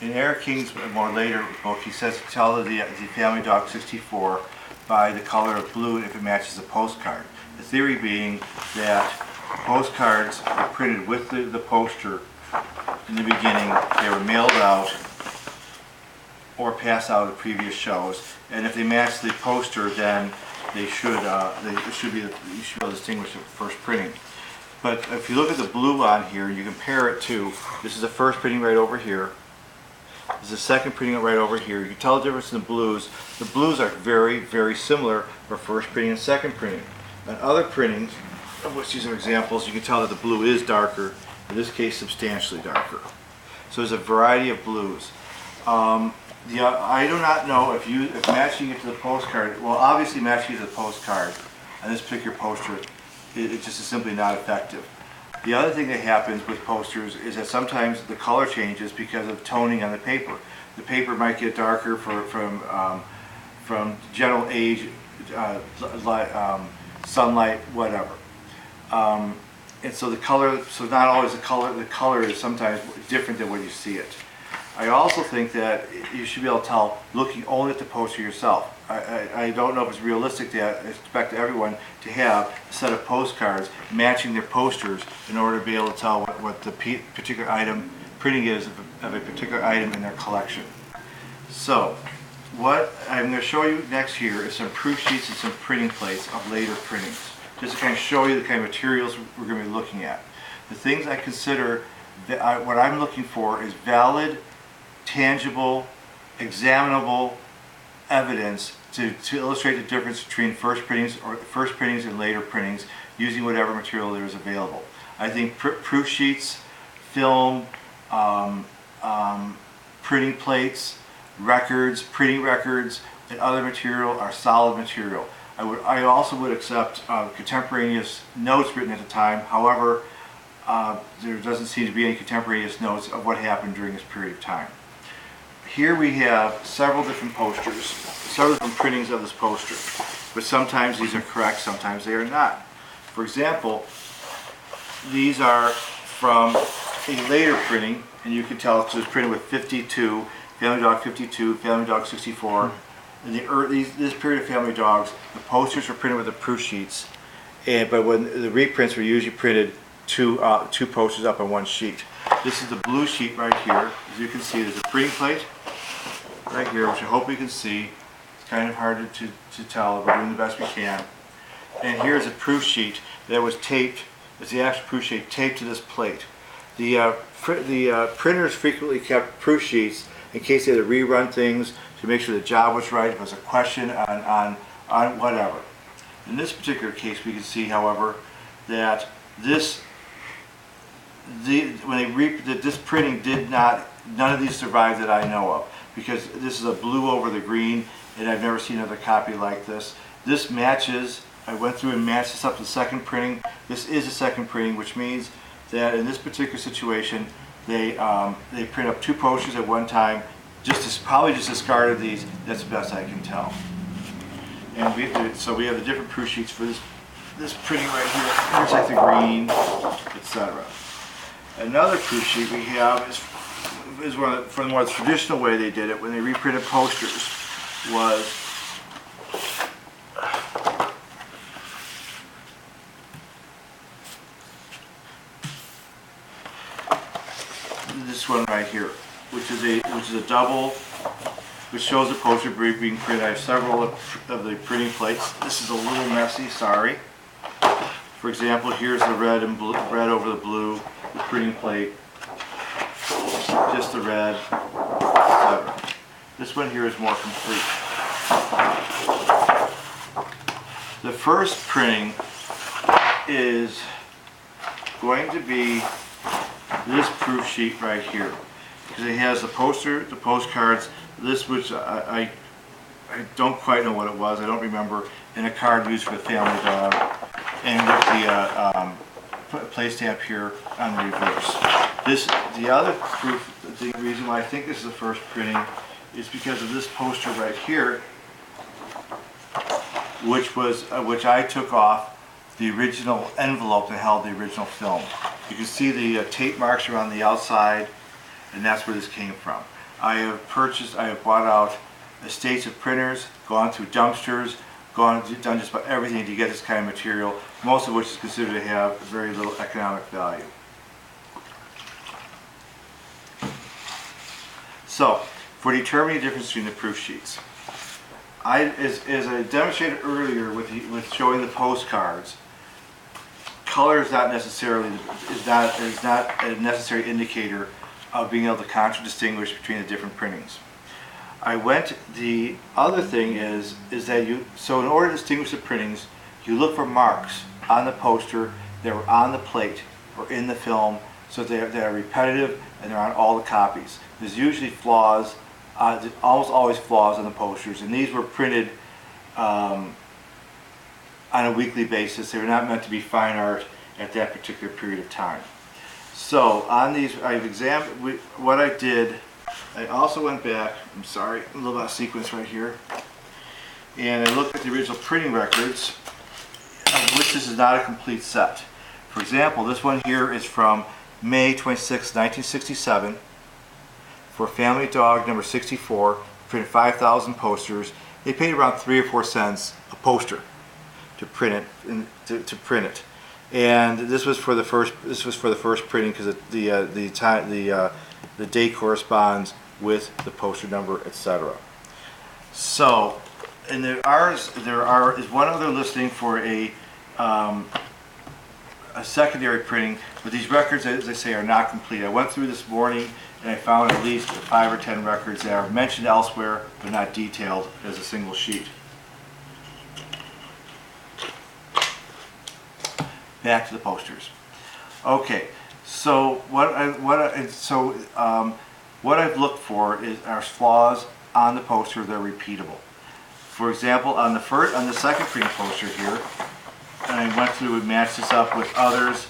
In Eric King's more later book, he says to tell the Family Dog 64 by the color of blue if it matches the postcard. The theory being that postcards are printed with the poster in the beginning. They were mailed out or passed out at previous shows, and if they match the poster, then you should be able to distinguish the first printing. But if you look at the blue on here, you compare it to, this is the first printing right over here. This is the second printing right over here. You can tell the difference in the blues. The blues are very, very similar for first printing and second printing. On other printings, of which these are examples, you can tell that the blue is darker, in this case substantially darker. So there's a variety of blues. I do not know if matching it to the postcard, well obviously matching it to the postcard on this particular poster, it just is simply not effective. The other thing that happens with posters is that sometimes the color changes because of toning on the paper. The paper might get darker from general age, sunlight, whatever. And so the color, so not always the color is sometimes different than when you see it. I also think that you should be able to tell looking only at the poster yourself. I don't know if it's realistic to expect everyone to have a set of postcards matching their posters in order to be able to tell what the particular item printing is of a particular item in their collection. So what I'm going to show you next here is some proof sheets and some printing plates of later printings, just to kind of show you the kind of materials we're going to be looking at. The things I consider, what I'm looking for is valid, tangible, examinable evidence to illustrate the difference between first printings and later printings using whatever material there is available. I think proof sheets, film, printing plates, records, printing records, and other material are solid material. I also would accept contemporaneous notes written at the time. However, there doesn't seem to be any contemporaneous notes of what happened during this period of time. Here we have several different posters, several different printings of this poster, but sometimes these are correct, sometimes they are not. For example, these are from a later printing, and you can tell it was printed with 52, Family Dog 52, Family Dog 64. In this period of Family Dogs, the posters were printed with the proof sheets, but when the reprints were usually printed two posters up on one sheet. This is the blue sheet right here. As you can see, there's a printing plate right here, which I hope you can see. It's kind of hard to tell, but we're doing the best we can. And here's a proof sheet that was taped. It's the actual proof sheet taped to this plate. The printers frequently kept proof sheets in case they had to rerun things to make sure the job was right. If it was a question on whatever. In this particular case, we can see, however, that this printing none of these survived that I know of, because this is a blue over the green, and I've never seen another copy like this. This matches, I went through and matched this up to the second printing. This is a second printing, which means that in this particular situation, they print up two posters at one time, probably just discarded these. That's the best I can tell. And so we have the different proof sheets for this printing right here. Here's like the green, etc. Another proof sheet we have is from the more traditional way they did it when they reprinted posters was this one right here, which is a double, which shows the poster being printed. I have several of the printing plates. This is a little messy, sorry. For example, here's the red and blue, red over the blue, the printing plate, just the red, etc. This one here is more complete. The first printing is going to be this proof sheet right here, because it has the poster, the postcards, this which I don't quite know what it was, I don't remember, and a card used for the Family Dog, and with the place stamp here on the reverse. The other proof, the reason why I think this is the first printing is because of this poster right here, which I took off the original envelope that held the original film. You can see the tape marks around the outside, and that's where this came from. I have bought out estates of printers, gone through dumpsters, done just about everything to get this kind of material, most of which is considered to have very little economic value. So, for determining the difference between the proof sheets, as I demonstrated earlier with showing the postcards, color is not not a necessary indicator of being able to contradistinguish between the different printings. The other thing is that so in order to distinguish the printings, you look for marks on the poster that were on the plate or in the film, so they are repetitive and they're on all the copies. There's usually flaws, almost always flaws on the posters, and these were printed on a weekly basis. They were not meant to be fine art at that particular period of time. So on these, I've examined what I did. I also went back, I'm sorry, a little out of sequence right here, and I looked at the original printing records, of which this is not a complete set. For example, this one here is from May 26, 1967, for Family Dog number 64, printed 5,000 posters. They paid around 3 or 4 cents a poster to print it. And this was for the first printing because the date corresponds with the poster number, etc. So, and there is one other listing for a secondary printing, but these records, as I say, are not complete. I went through this morning and I found at least 5 or 10 records that are mentioned elsewhere but not detailed as a single sheet. Back to the posters. Okay, so what I've looked for are flaws on the poster that are repeatable. For example, on the second printing poster here, and I went through and matched this up with others